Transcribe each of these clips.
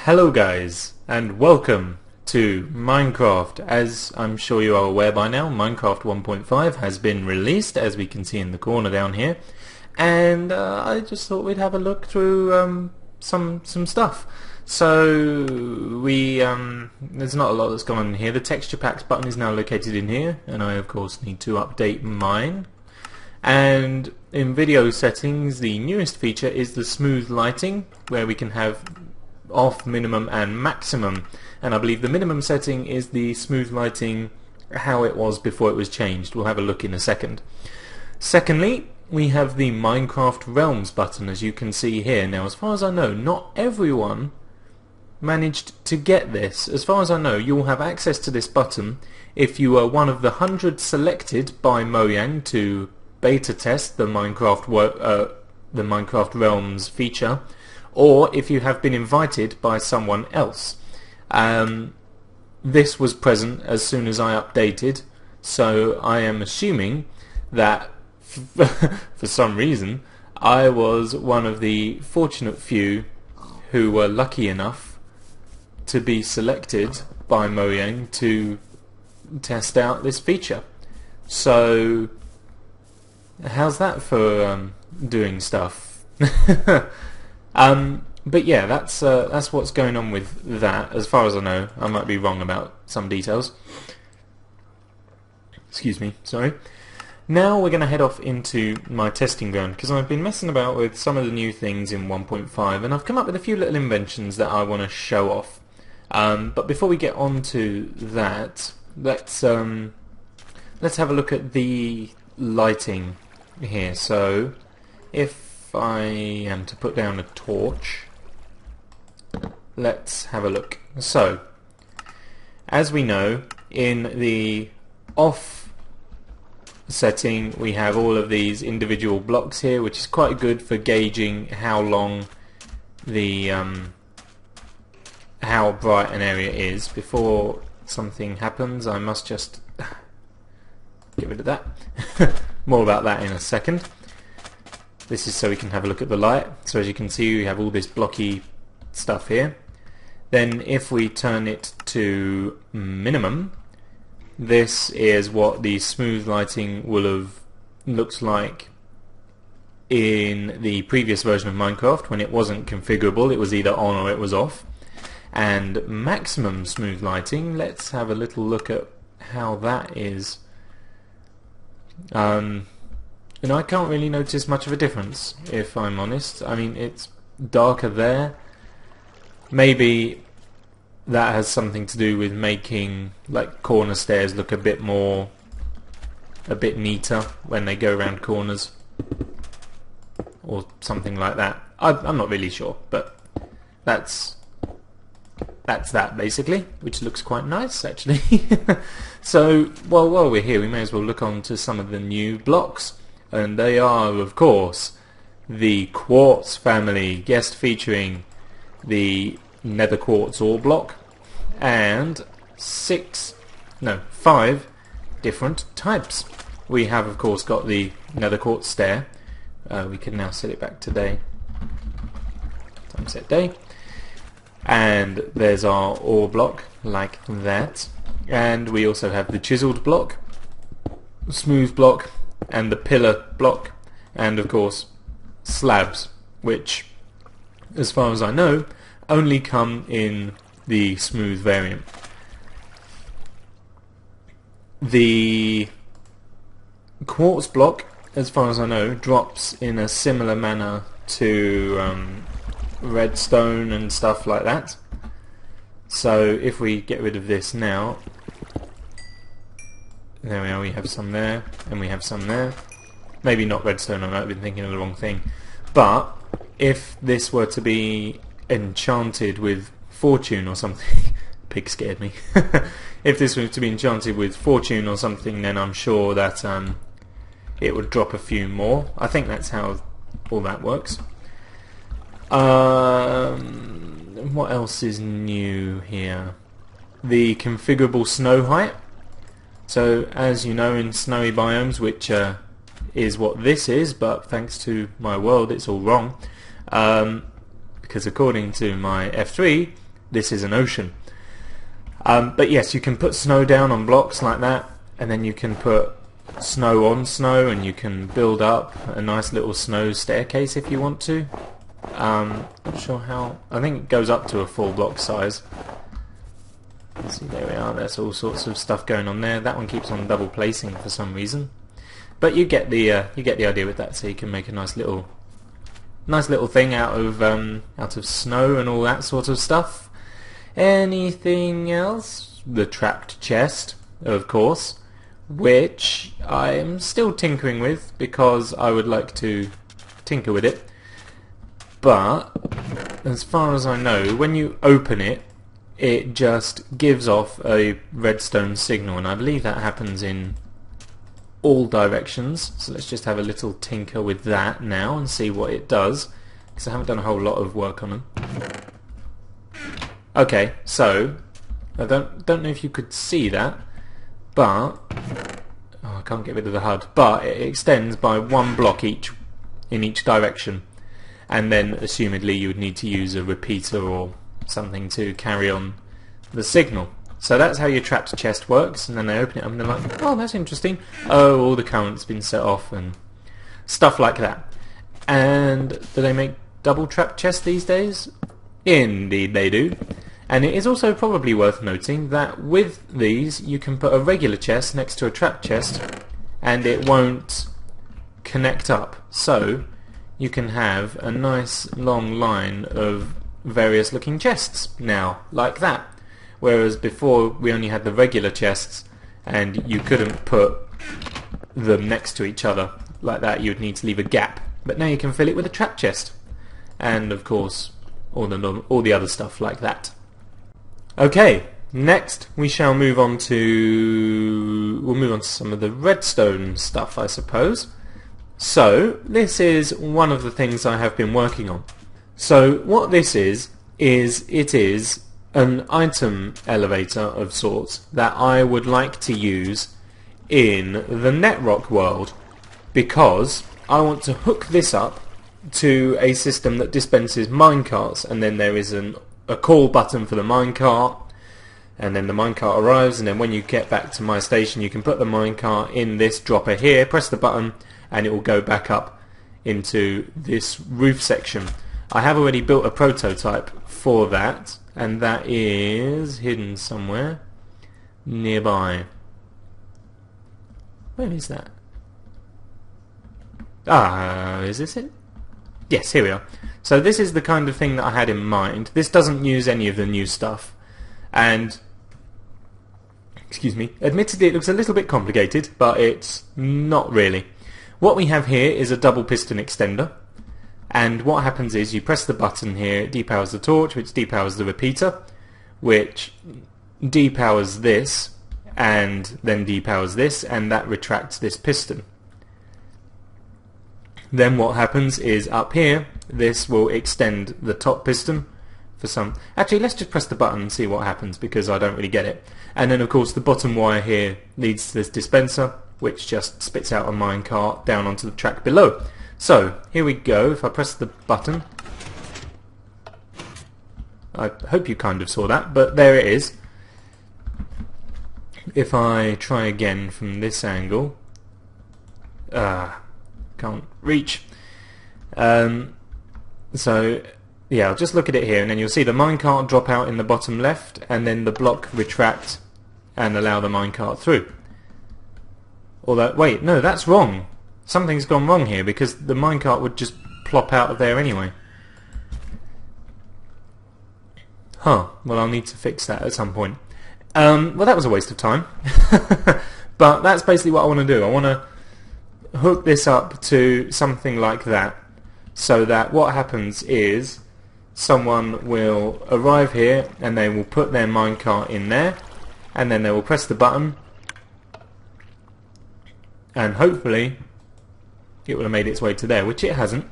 Hello guys, and welcome to Minecraft. As I'm sure you are aware by now, Minecraft 1.5 has been released, as we can see in the corner down here, and I just thought we'd have a look through some stuff. So there's not a lot that's gone on in here. The texture packs button is now located in here, and I of course need to update mine. And in video settings, the newest feature is the smooth lighting, where we can have off, minimum and maximum, and I believe the minimum setting is the smooth lighting how it was before it was changed. We'll have a look in a second. Secondly, we have the Minecraft Realms button, as you can see here. Now, as far as I know, not everyone managed to get this. As far as I know, you'll have access to this button if you are one of the 100 selected by Mojang to beta test the Minecraft Realms feature, or if you have been invited by someone else. This was present as soon as I updated, so I am assuming that for some reason I was one of the fortunate few who were lucky enough to be selected by Mojang to test out this feature. So how's that for doing stuff? But yeah, that's what's going on with that, as far as I know. I might be wrong about some details. Excuse me, sorry. Now we're going to head off into my testing ground, because I've been messing about with some of the new things in 1.5, and I've come up with a few little inventions that I want to show off. But before we get on to that, let's have a look at the lighting here. So if I am to put down a torch, let's have a look. So as we know, in the off setting we have all of these individual blocks here, which is quite good for gauging how long the how bright an area is. Before something happens, I must just get rid of that. More about that in a second. This is so we can have a look at the light. So as you can see, we have all this blocky stuff here. Then if we turn it to minimum, this is what the smooth lighting will have looked like in the previous version of Minecraft when it wasn't configurable. It was either on or it was off. And maximum smooth lighting, let's have a little look at how that is. And I can't really notice much of a difference, if I'm honest. I mean, it's darker there. Maybe that has something to do with making like corner stairs look a bit neater when they go around corners, or something like that. I'm not really sure, but that's that basically, which looks quite nice actually. So while we're here, we may as well look on to some of the new blocks. And they are, of course, the quartz family, guest featuring the nether quartz ore block, and 5 different types. We have, of course, got the nether quartz stair. We can now set it back to day. Time set day. And there's our ore block, like that. And we also have the chiseled block, smooth block, and the pillar block, and of course slabs, which as far as I know only come in the smooth variant. The quartz block, as far as I know, drops in a similar manner to redstone and stuff like that. So if we get rid of this now, there we are, we have some there, and we have some there. Maybe not redstone, I might have been thinking of the wrong thing. But if this were to be enchanted with fortune or something, pig scared me. If this were to be enchanted with fortune or something, then I'm sure that it would drop a few more. I think that's how all that works. What else is new here? The configurable snow height. So as you know, in snowy biomes, which is what this is, but thanks to my world it's all wrong, because according to my F3 this is an ocean. But yes, you can put snow down on blocks like that, and then you can put snow on snow, and you can build up a nice little snow staircase if you want to. Not sure how. I think it goes up to a full block size. Let's see, there we are. There's all sorts of stuff going on there. That one keeps on double placing for some reason, but you get the idea with that. So you can make a nice little thing out of snow and all that sort of stuff. Anything else? The trapped chest, of course, which I'm still tinkering with because I would like to tinker with it. But as far as I know, when you open it, it just gives off a redstone signal, and I believe that happens in all directions. So let's just have a little tinker with that now and see what it does, because I haven't done a whole lot of work on them. Okay, so I don't know if you could see that, but I can't get rid of the HUD. But it extends by 1 block each in each direction, and then assumedly you would need to use a repeater or something to carry on the signal. So that's how your trapped chest works, and then they open it up and they're like, oh, that's interesting. Oh, all the current's been set off and stuff like that. And do they make double trapped chests these days? Indeed they do. And it is also probably worth noting that with these you can put a regular chest next to a trapped chest and it won't connect up. So you can have a nice long line of various looking chests now, like that. Whereas before we only had the regular chests and you couldn't put them next to each other like that. You'd need to leave a gap. But now you can fill it with a trap chest. And of course all the other stuff like that. Okay, next we shall move on to some of the redstone stuff, I suppose. So this is one of the things I have been working on. So what this is it is an item elevator of sorts that I would like to use in the Netrock world, because I want to hook this up to a system that dispenses minecarts, and then there is a call button for the minecart, and then the minecart arrives, and then when you get back to my station you can put the minecart in this dropper here, press the button, and it will go back up into this roof section. I have already built a prototype for that, and that is hidden somewhere nearby. Where is that? Is this it? Yes, here we are. So this is the kind of thing that I had in mind. This doesn't use any of the new stuff, and excuse me, admittedly it looks a little bit complicated, but it's not really. What we have here is a double piston extender, and what happens is you press the button here, it depowers the torch, which depowers the repeater, which depowers this, and then depowers this, and that retracts this piston. Then what happens is up here, this will extend the top piston for some... Actually, let's just press the button and see what happens, because I don't really get it. And then of course the bottom wire here leads to this dispenser, which just spits out a minecart down onto the track below. So, here we go. If I press the button, I hope you kind of saw that, but there it is. If I try again from this angle, can't reach. So, yeah, I'll just look at it here, and then you'll see the minecart drop out in the bottom left, and then the block retract and allow the minecart through. Although, wait, no, that's wrong. Something's gone wrong here, because the minecart would just plop out of there anyway. Huh, well I'll need to fix that at some point. Well, that was a waste of time. But that's basically what I want to do. I want to hook this up to something like that, so that what happens is someone will arrive here and they will put their minecart in there, and then they will press the button, and hopefully it will have made its way to there, which it hasn't,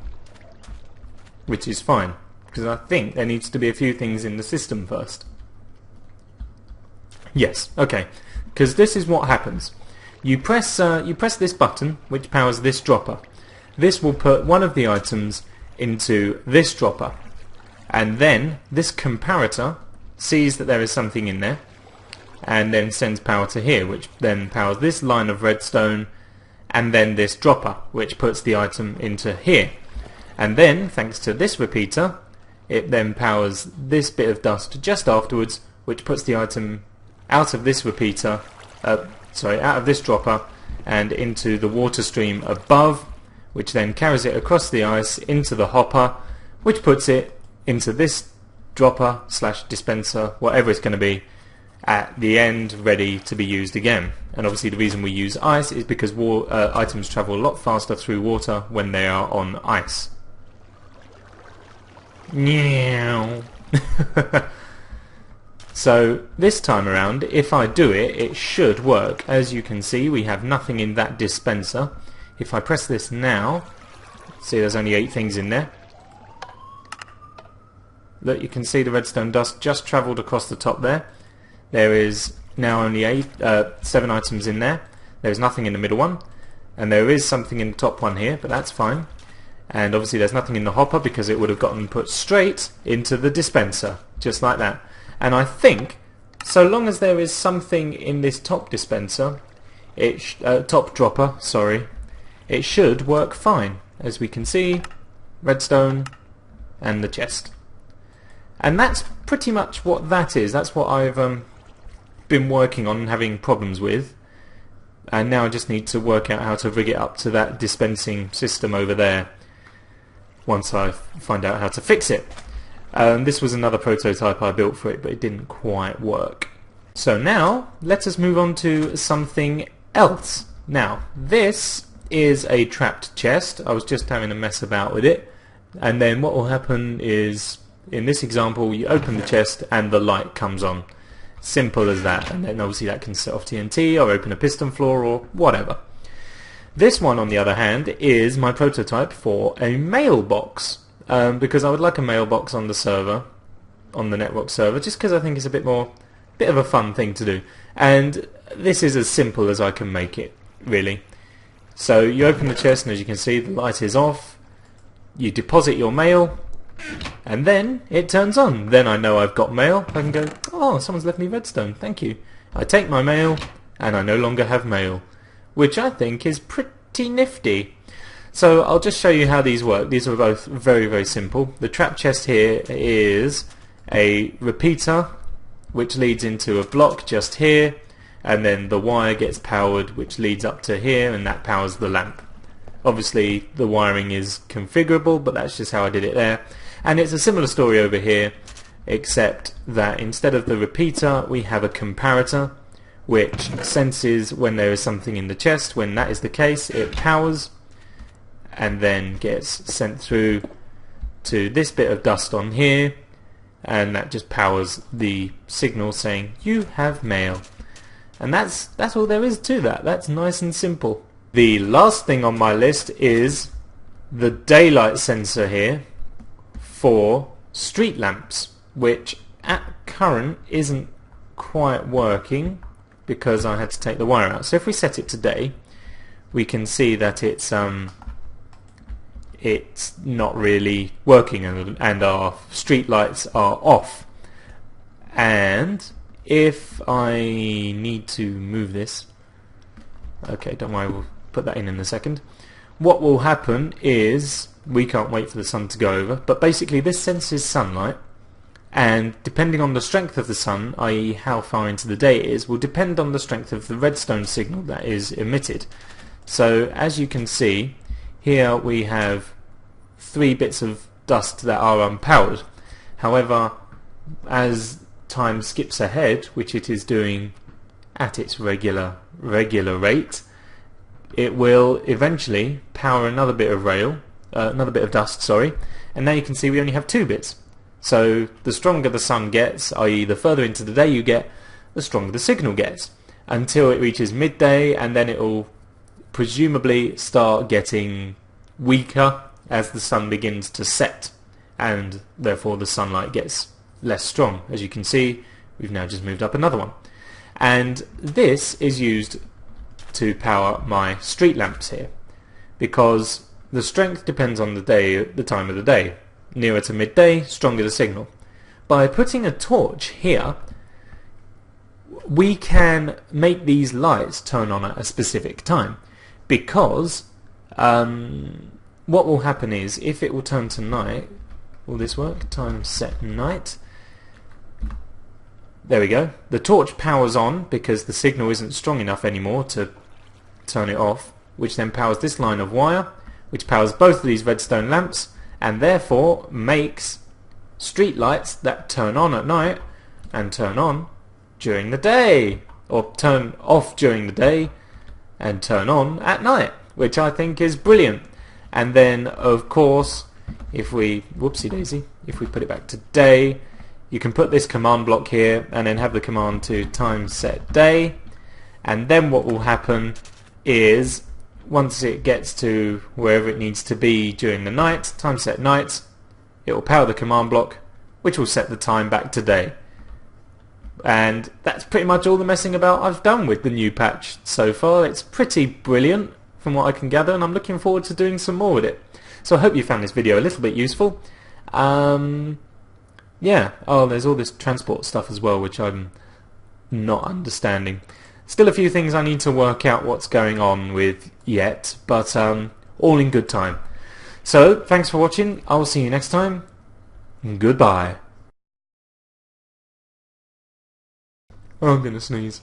which is fine, because I think there needs to be a few things in the system first. Yes, okay, because this is what happens. You press this button, which powers this dropper. This will put one of the items into this dropper, and then this comparator sees that there is something in there, and then sends power to here, which then powers this line of redstone, and then this dropper, which puts the item into here. And then, thanks to this repeater, it then powers this bit of dust just afterwards, which puts the item out of this repeater, out of this dropper, and into the water stream above, which then carries it across the ice into the hopper, which puts it into this dropper / dispenser, whatever it's going to be, at the end, ready to be used again. And obviously the reason we use ice is because items travel a lot faster through water when they are on ice. Meow. So this time around, if I do it, it should work. As you can see, we have nothing in that dispenser. If I press this now, see there's only 8 things in there. Look, you can see the redstone dust just travelled across the top there. There is now only 7 items in there. There's nothing in the middle one, and there is something in the top one here, but that's fine. And obviously there's nothing in the hopper because it would have gotten put straight into the dispenser, just like that. And I think, so long as there is something in this top dispenser, top dropper, sorry, it should work fine. As we can see, redstone and the chest. And that's pretty much what that is. That's what I've been working on and having problems with. And now I just need to work out how to rig it up to that dispensing system over there once I find out how to fix it. This was another prototype I built for it, but it didn't quite work. So now, let us move on to something else. Now, this is a trapped chest. I was just having a mess about with it. And then what will happen is, in this example, you open the chest and the light comes on. Simple as that. And then obviously that can set off TNT or open a piston floor or whatever. This one, on the other hand, is my prototype for a mailbox. Because I would like a mailbox on the server, on the network server, just because I think it's a bit of a fun thing to do. And this is as simple as I can make it, really. So you open the chest, and as you can see, the light is off. You deposit your mail, and then it turns on. Then I know I've got mail. I can go, oh, someone's left me redstone, thank you. I take my mail, and I no longer have mail, which I think is pretty nifty. So I'll just show you how these work. These are both very, very simple. The trap chest here is a repeater, which leads into a block just here, and then the wire gets powered, which leads up to here, and that powers the lamp. Obviously the wiring is configurable, but that's just how I did it there. And it's a similar story over here, except that instead of the repeater we have a comparator, which senses when there is something in the chest. When that is the case, it powers and then gets sent through to this bit of dust on here, and that just powers the signal saying you have mail. And that's all there is to that. That's nice and simple. The last thing on my list is the daylight sensor here for street lamps, which at current isn't quite working because I had to take the wire out. So if we set it to day, we can see that it's not really working, and our street lights are off. And if I need to move this, okay, don't worry, we'll put that in a second. What will happen is, we can't wait for the sun to go over, but basically this senses sunlight, and depending on the strength of the sun, i.e. how far into the day it is, will depend on the strength of the redstone signal that is emitted. So as you can see, here we have 3 bits of dust that are unpowered. However, as time skips ahead, which it is doing at its regular rate, it will eventually power another bit of dust, sorry, and now you can see we only have 2 bits. So the stronger the sun gets, i.e. the further into the day you get, the stronger the signal gets, until it reaches midday, and then it will presumably start getting weaker as the sun begins to set, and therefore the sunlight gets less strong. As you can see, we've now just moved up another one, and this is used to power my street lamps here, because the strength depends on the time of the day. Nearer to midday, stronger the signal. by putting a torch here, we can make these lights turn on at a specific time, because what will happen is, if it will turn to night, will this work? Time set night. There we go. The torch powers on because the signal isn't strong enough anymore to turn it off, which then powers this line of wire, which powers both of these redstone lamps, and therefore makes street lights that turn on at night and turn on during the day, or turn off during the day and turn on at night, which I think is brilliant. And then of course, if we whoopsie daisy, if we put it back to day, you can put this command block here and then have the command to time set day, and then what will happen is, once it gets to wherever it needs to be during the night, time set night, it will power the command block, which will set the time back to day. And that's pretty much all the messing about I've done with the new patch so far. It's pretty brilliant from what I can gather, and I'm looking forward to doing some more with it. So I hope you found this video a little bit useful. Yeah, oh, there's all this transport stuff as well, which I'm not understanding. Still a few things I need to work out what's going on with yet, but all in good time. So, thanks for watching. I will see you next time. Goodbye. Oh, I'm gonna sneeze.